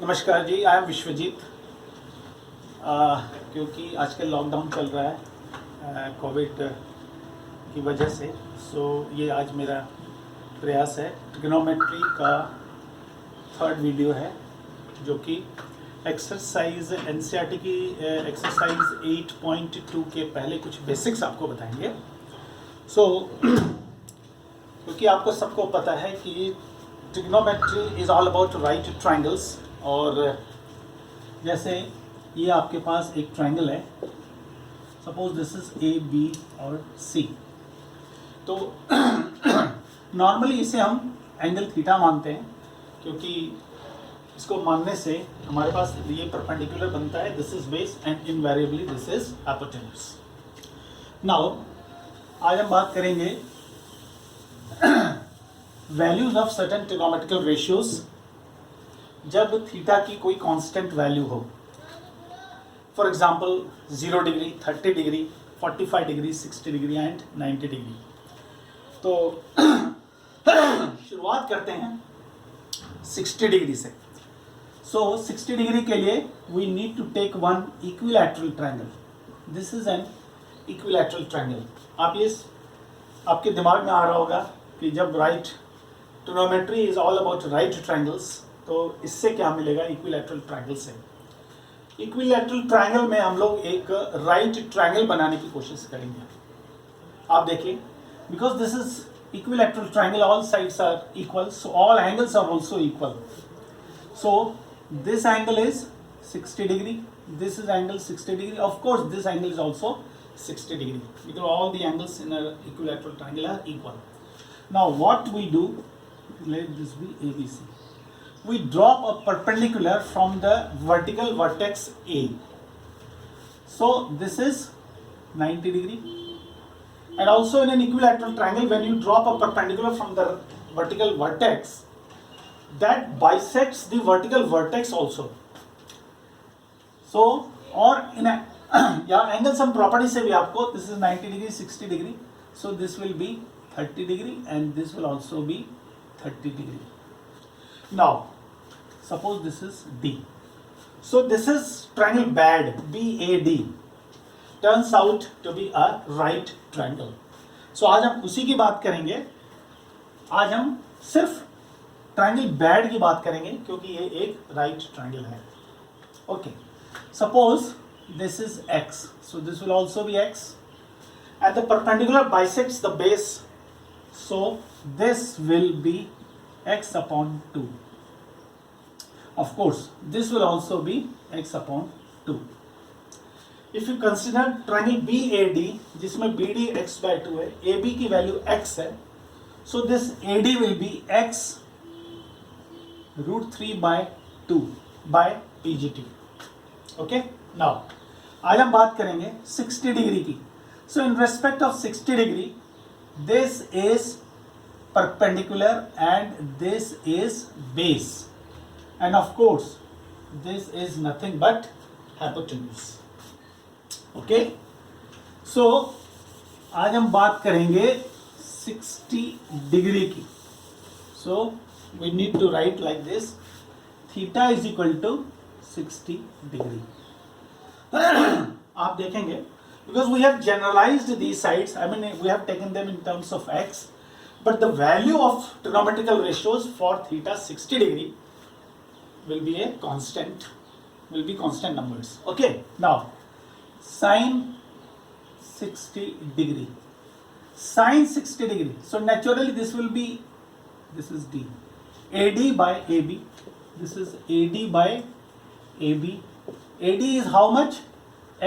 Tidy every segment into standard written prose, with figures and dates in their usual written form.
नमस्कार जी, I am Vishwajeet. क्योंकि आजकल लॉकडाउन चल रहा है कोविड की वजह से, ये आज मेरा प्रयास है। ट्रिग्नोमेट्री का थर्ड वीडियो है, जो कि एक्सरसाइज एनसीईआरटी की एक्सरसाइज 8.2 के पहले कुछ बेसिक्स आपको बताएंगे। क्योंकि आपको सबको पता है कि trigonometry is all about right triangles. और जैसे ये आपके पास एक ट्रायंगल है, suppose this is A B और सी। तो नॉर्मली इसे हम एंगल थीटा मानते हैं, क्योंकि इसको मानने से हमारे पास ये परपेंडिकुलर बनता है, this is base and invariably this is hypotenuse. Now आज हम बात करेंगे values of certain trigonometrical ratios जब थीटा की कोई कांस्टेंट वैल्यू हो। For example 0 degree, 30 degree, 45 degree, 60 degree and 90 degree. तो शुरुआत करते हैं 60 डिग्री से। 60 डिग्री के लिए we need to take one equilateral triangle. This is an equilateral triangle. आप ये आपके दिमाग में आ रहा होगा कि जब trigonometry is all about right triangles, तो इससे क्या मिलेगा इक्विलैटरल ट्रायंगल से। इक्विलैटरल ट्रायंगल में हम लोग एक राइट ट्रायंगल बनाने की कोशिश करेंगे। आप देखिए, because this is equilateral triangle, all sides are equal, so all angles are also equal. So this angle is 60 degree, this is angle 60 degree. Of course this angle is also 60 degree, because all the angles in a equilateral triangle are equal. Now what we do, let this be ABC. We drop a perpendicular from the vertical vertex A. So this is 90 degree. And also in an equilateral triangle, when you drop a perpendicular from the vertical vertex, that bisects the vertical vertex also. So, or in a या angle sum property से भी आपको, this is 90 degree, 60 degree, so this will be 30 degree and this will also be 30 degree. Now suppose this is D. So this is triangle BAD, BAD turns out to be a right triangle. So आज हम उसी की बात करेंगे. आज हम सिर्फ triangle BAD की बात करेंगे, क्योंकि ये एक राइट ट्रायंगल है. Okay, suppose this is x, so this will also be x, and the perpendicular bisects the base, so this will be x upon 2. Of course this will also be x upon 2. If you consider triangle BAD, जिसमें BD x by 2 है, AB की value x है, so this AD will be x √3 by 2 by PGT. Okay, now आज हम बात करेंगे 60 degree की. So in respect of 60 degree, this is perpendicular and this is base, and of course this is nothing but hypotenuse. Okay, so आज हम बात करेंगे 60 degree की. So we need to write like this, theta is equal to 60 degree. आप देखेंगे, because we have generalized these sides, I mean we have taken them in terms of x, but the value of trigonometrical ratios for theta 60 degree will be a constant, will be constant numbers. Okay, now sine 60 degree, sine 60 degree, so naturally this will be, this is D, AD by AB, this is AD by AB. AD is how much?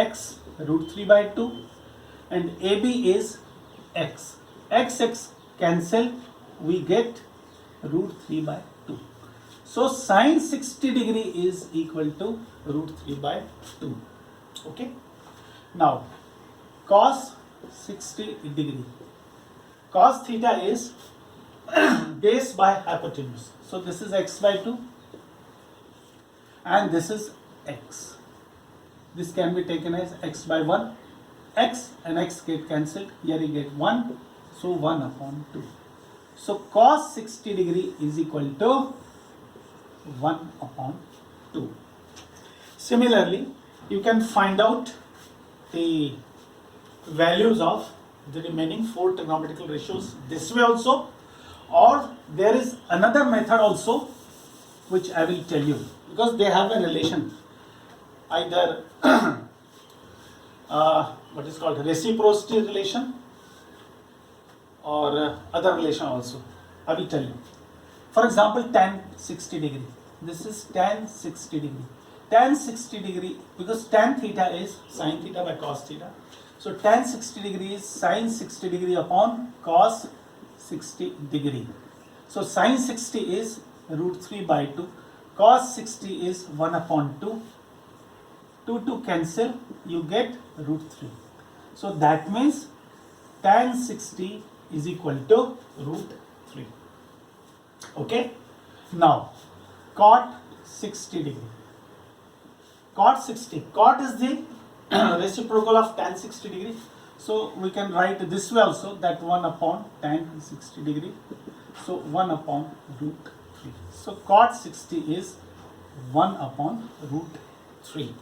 X √3 by 2, and AB is x. X cancel, we get √3 by 2. So sine 60 degree is equal to √3 by 2. Okay. Now cos 60 degree. Cos theta is base by hypotenuse. So this is x by 2. And this is x. This can be taken as x by 1. X and x get cancelled. Here you get 1. So 1 upon 2. So cos 60 degree is equal to 1 upon 2. Similarly, you can find out the values of the remaining 4 trigonometrical ratios this way also, or there is another method also which I will tell you, because they have a relation, either what is called reciprocity relation or other relation also. I will tell you. For example, tan 60 degree. This is tan 60 degree. Tan 60 degree, because tan theta is sin theta by cos theta. So tan 60 degree is sin 60 degree upon cos 60 degree. So sin 60 is root 3 by 2. Cos 60 is 1 upon 2. 2 to cancel, you get root 3. So that means tan 60 is equal to root 3. Okay. Now cot 60 degree. Cot 60. Cot is the reciprocal of tan 60 degree. So we can write this way also, that 1 upon tan 60 degree. So 1 upon root 3. So cot 60 is 1 upon root 3.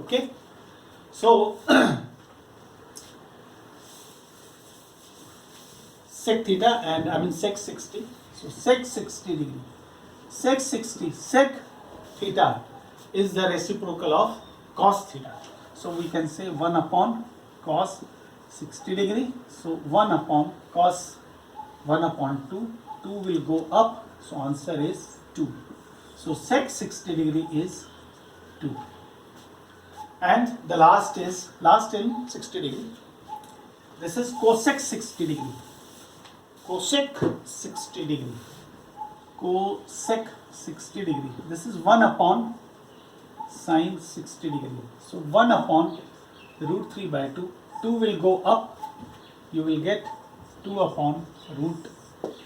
Okay. So sec theta and sec 60. So sec 60 degree. Sec 60, sec theta is the reciprocal of cos theta. So we can say 1 upon cos 60 degree. So 1 upon cos 1 upon 2. 2 will go up. So answer is 2. So sec 60 degree is 2. And the last in 60 degree. This is cosec 60 degree. Cosec 60 degree. Cosec 60 degree. This is 1 upon sin 60 degree. So 1 upon root 3 by 2. 2 will go up. You will get 2 upon root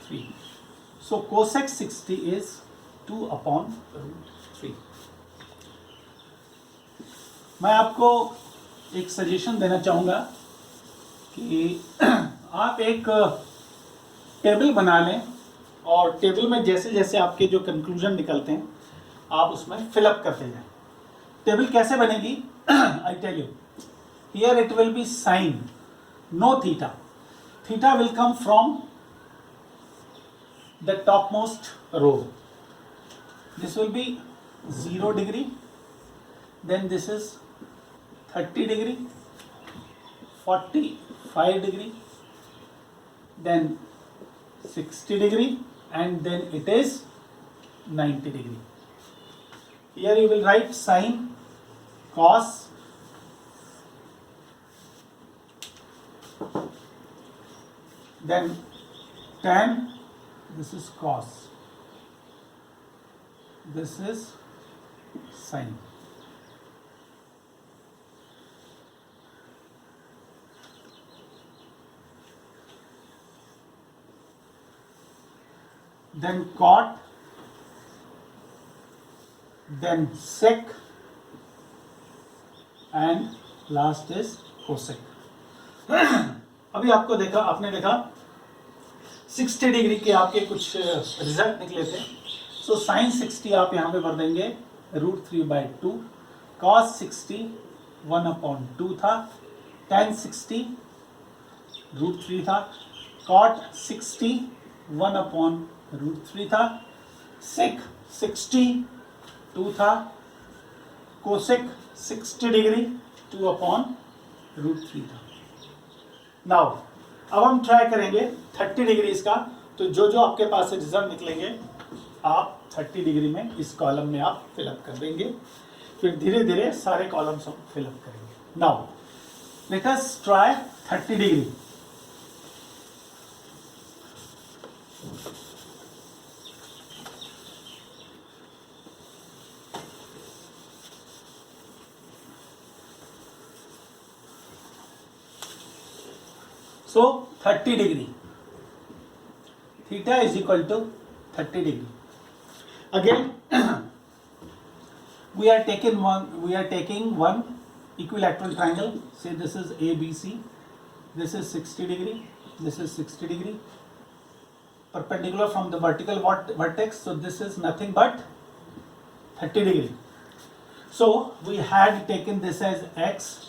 3. So cosec 60 is 2 upon root 3. मैं आपको एक suggestion देना चाहूँगा कि आप एक table बना लें और टेबल में जैसे जैसे आपके जो कंक्लूजन निकलते हैं आप उसमें फिलअप करते जाएं. टेबल कैसे बनेगी? I tell you. Here it will be sine no theta. Theta will come from the top most row. This will be 0 degree. Then this is 30 degree, 45 degree, then 60 degree, and then it is 90 degree. Here you will write sine, cos, then tan, this is cos, this is sine. Then cot, then sec, and last is cosec. अभी आपने देखा 60 degree के आपके कुछ result निकले थे. So sine 60 आप यहाँ पे भर देंगे रूट 3 by 2. कॉस 60 1 upon 2 था. tan 60 रूट 3 था. कॉट 60 1 upon रूट 3 था. सेक 60 2 था. कोसेक 60 डिग्री 2 अपॉन रूट 3 था. नाउ अब हम ट्राई करेंगे 30 डिग्री इसका. तो जो जो आपके पास रिजल्ट निकलेंगे आप 30 डिग्री में इस कॉलम में आप फिलअप कर देंगे. फिर धीरे धीरे सारे कॉलम्स हम फिलअप करेंगे. Now let us try 30 degree. So 30 degree, theta is equal to 30 degree. Again, we are taking one equilateral triangle. Say this is ABC. This is 60 degree. This is 60 degree. Perpendicular from the vertical vertex. So this is nothing but 30 degree. So we had taken this as x,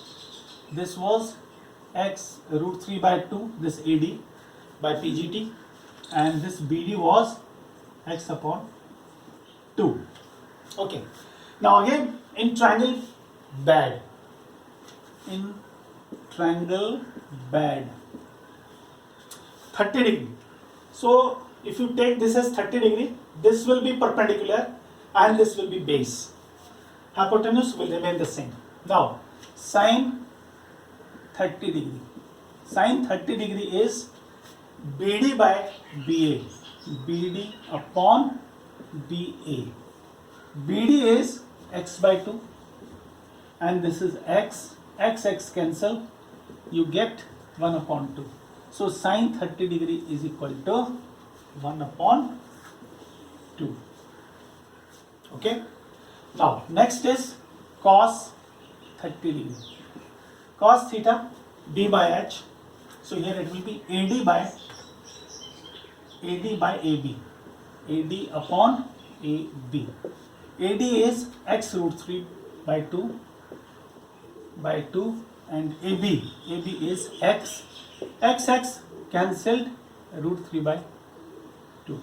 this was x root 3 by 2, this AD by PGT, and this BD was x upon 2. Okay. Now again in triangle bad. In triangle bad. 30 degree. So if you take this as 30 degree, this will be perpendicular and this will be base. Hypotenuse will remain the same. Now sine 30 degree. Sine 30 degree is BD by BA. BD upon BA. BD is x by 2 and this is x. X cancel. You get 1 upon 2. So sine 30 degree is equal to 1 upon 2. Okay. Now next is cos 30 degree. Cos theta d by h. So here it will be AD by AB. AD upon AB. AD is x root 3 by 2 and AB is x. X cancelled root 3 by 2.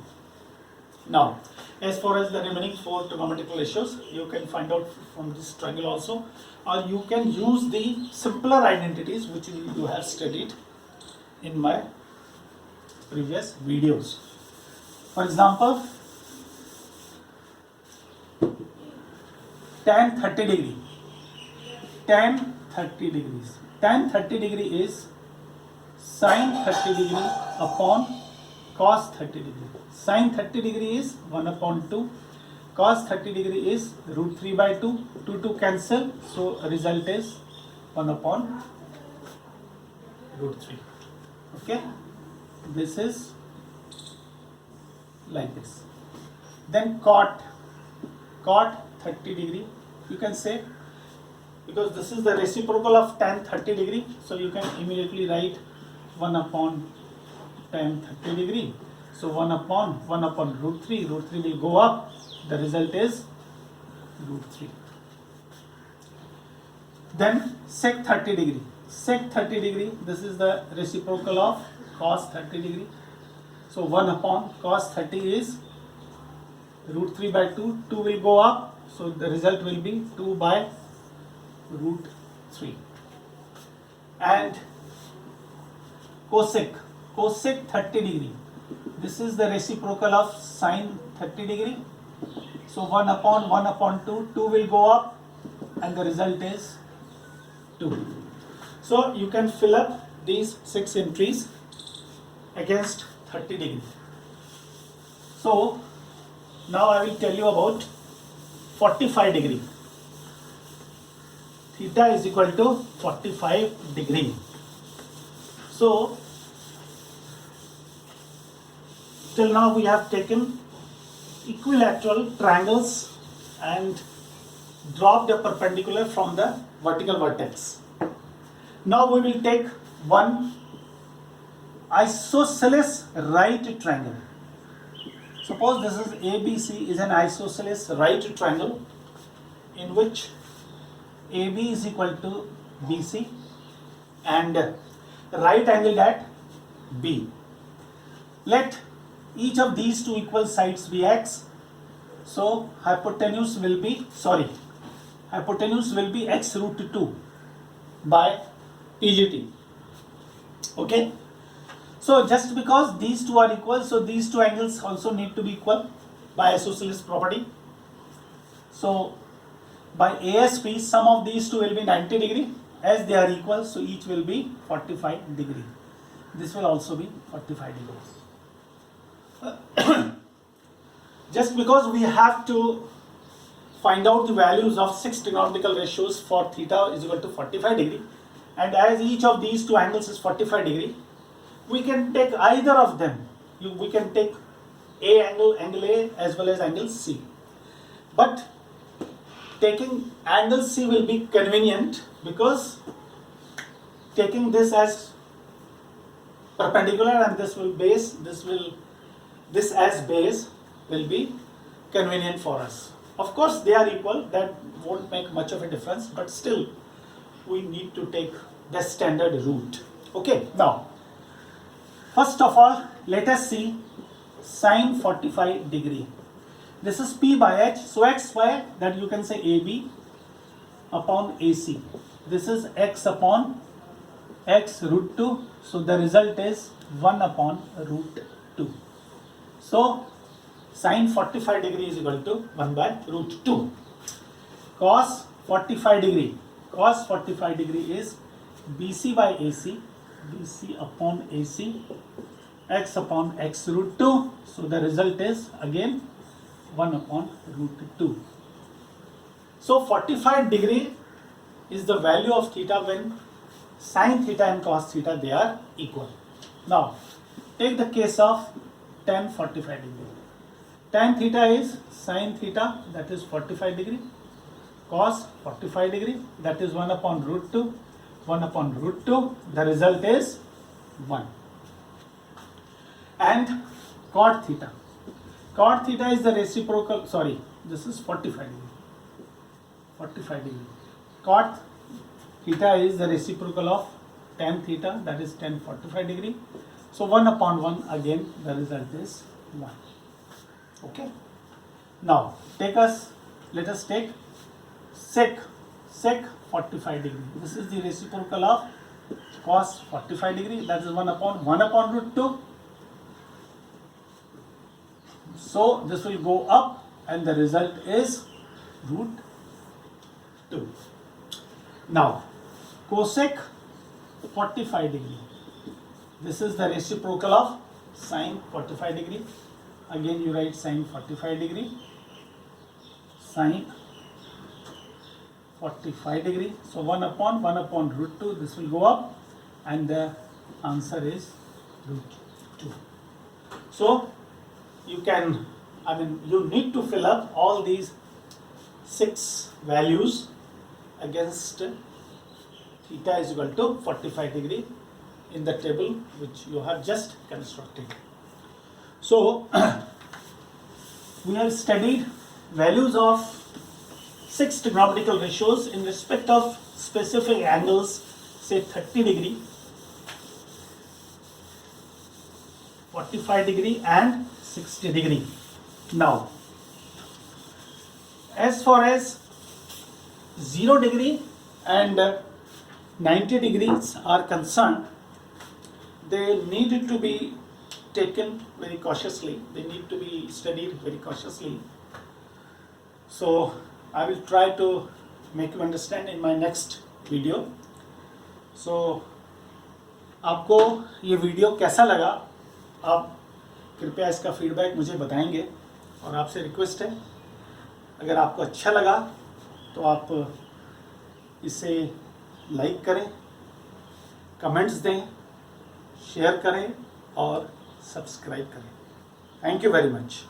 Now, as far as the remaining 4 trigonometrical ratios, you can find out from this triangle also, or you can use the simpler identities which you have studied in my previous videos. For example, tan 30 degree. Tan 30 degrees. Tan 30 degree is sine 30 degree upon cos 30 degree. Sine 30 degree is 1 upon 2. Cos 30 degree is root 3 by 2. 2 cancel. So result is 1 upon root 3. Okay. This is like this. Then cot 30 degree. You can say, because this is the reciprocal of tan 30 degree, so you can immediately write 1 upon tan 30 degree. So 1 upon root 3 will go up, the result is root 3. Then sec 30 degree. Sec 30 degree, this is the reciprocal of cos 30 degree. So 1 upon cos 30 is root 3 by 2, 2 will go up, so the result will be 2 by root 3. And cosec 30 degree, this is the reciprocal of sine 30 degree. So 1 upon 2, 2 will go up and the result is 2. So you can fill up these 6 entries against 30 degree. So now I will tell you about 45 degree. Theta is equal to 45 degree. So till now we have taken equilateral triangles and dropped a perpendicular from the vertical vertex. Now we will take one isosceles right triangle. Suppose this is ABC is an isosceles right triangle in which AB is equal to BC and right angle at B. Let each of these two equal sides be x. So hypotenuse will be x root 2 by PGT. Okay. So just because these two are equal, so these two angles also need to be equal by isosceles property. So by ASP, sum of these two will be 90 degree. As they are equal, so each will be 45 degree. This will also be 45 degrees. Just because we have to find out the values of 6 trigonometrical ratios for theta is equal to 45 degree, and as each of these two angles is 45 degree, we can take either of them. We can take angle A as well as angle C. But taking angle C will be convenient because taking this as perpendicular and this as base will be convenient for us. Of course they are equal, that won't make much of a difference, but still we need to take the standard root. Okay, now first of all let us see sine 45 degree. This is P by H, so X square, that you can say AB upon AC. This is X upon X root 2, so the result is 1 upon root 2. So sine 45 degree is equal to 1 by root 2. Cos 45 degree, cos 45 degree is BC by AC, BC upon AC, X upon X root 2, so the result is again 1 upon root 2. So 45 degree is the value of theta when sin theta and cos theta they are equal. Now take the case of tan 45 degree. Tan theta is sin theta, that is 45 degree, cos 45 degree, that is 1 upon root 2, 1 upon root 2, the result is 1. And cot theta. Cot theta is the reciprocal, sorry, this is 45 degree. 45 degree. Cot theta is the reciprocal of tan theta, that is tan 45 degree. So 1 upon 1, again the result is 1. Okay. Now let us take sec 45 degree. This is the reciprocal of cos 45 degree, that is 1 upon root 2. So this will go up and the result is root 2. Now cosec 45 degree. This is the reciprocal of sin 45 degree. Again you write sin 45 degree, sin 45 degree. So 1 upon root 2, this will go up and the answer is root 2. So you can, you need to fill up all these 6 values against theta is equal to 45 degree in the table which you have just constructed. So we have studied values of 6 trigonometrical ratios in respect of specific angles, say 30 degree, 45 degree and 60 degree. Now as far as 0 degree and 90 degrees are concerned, they need to be taken very cautiously, they need to be studied very cautiously. So I will try to make you understand in my next video. So आपको ये video कैसा लगा, आप कृपया इसका feedback मुझे बताएंगे और आपसे रिक्वेस्ट है अगर आपको अच्छा लगा तो आप इसे लाइक करें, कमेंट्स दें, शेयर करें और सब्सक्राइब करें. Thank you very much.